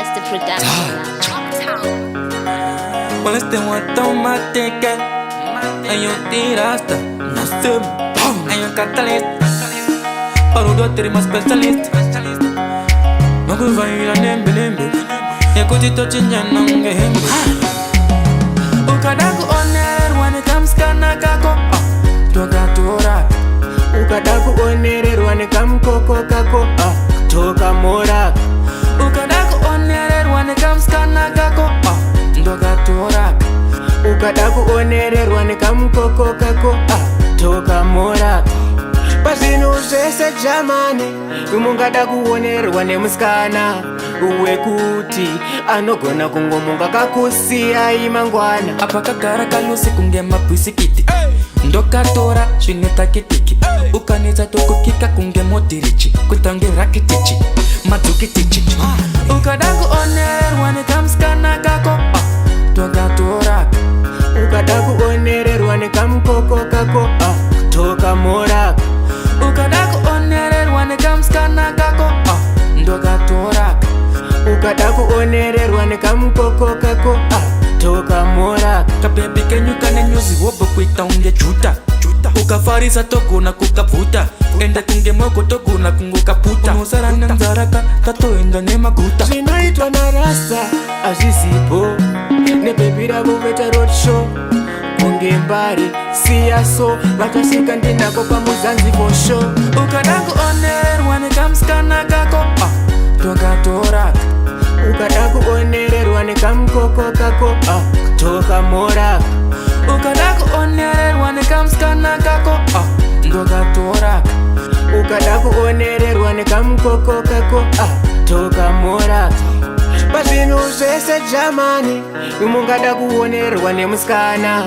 Buster Production. Well, este automática. Hay un tirasta. No sé. Hay un catalista. Para o doutor mais especialista. Nunca vai ir a nembe. E a coisa tô tinha não game. O cadaco oner when it comes kanakako. Toga tora. O cadaco oner when it come coco kako. Toga mora. O cadaco oner when it comes kanakako. Toga tora. O cadaco oner when it come coco kako. Toga mora. Pazino zvese jamani umungada kuonerwa nemusikana wekuti anogona kungomunga kakusiya imangwana apa kagara kalusi kunge mabhisikiti ndokatora zvine takitiki ukanetsa tokukika kunge modirichi kutange rakitichi madzukitichi ukada kuonerwa nekamusikana kako tokatora ukada kuonererwa nekamukoko kako tokamora ukada kuonererwa nekamusikana kako ndokatora ukada kuonererwa nekamukoko kako tokamora kabebi kenyuka nenyuzi wobo kuita unge juta ukafarisa togona kukabvuta enda kunge moko togona kungokaputa unosara nenzaraka tatoenda nemaguta zvinoitwa narasa hazvizipo nebebi ravo veta roadshow kunge mbari siyaso vatasvika ndinako pamuzanzibo show ukada kuonerwa nekamusikana kako tokatora ukada kuonererwa nekamukoko kako tokamora ukada kuonererwa nekamusikana kako ndokatora ukada kuonererwa nekamukoko kako tokamora pazvinhu zvese jamani mungada kuonerwa nemusikana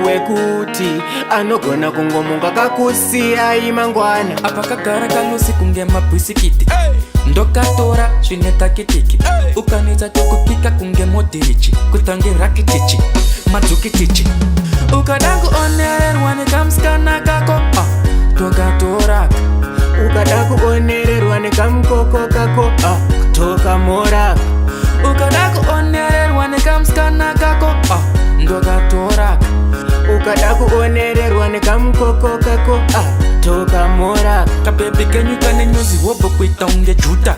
wekuti anogona kungomunga kakusiya imangwana apa kagara kalusi kunge mabhisikiti ndokatora zvine takitiki ukanetsa tokukika kunge modirichi kutange rakitichi madzukitichi ukada kuonererwa nekamusikana kako tokatora ukada kuonererwa nekamukoko kako tokamora ukada kuonererwa nekamusikana kako ndokatora ukada kuonererwa nekamukoko kako tokamora kabebi kenyuka nenyuzi wobo kuita unge juta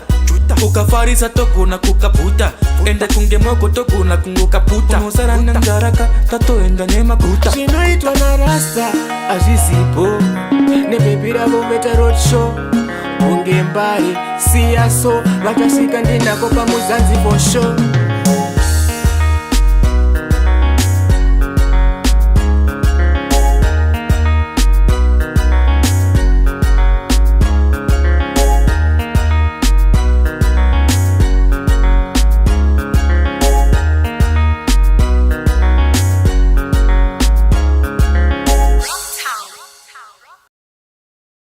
ukafarisa togona kukabvuta enda kunge moko togona kungokaputa unosara nenzaraka tatoenda nemaguta zvinoitwa narasa hazvizipo nebebi ravo veta roadshow kunge mbari siyaso vatasvika ndinako pamuzanzibo show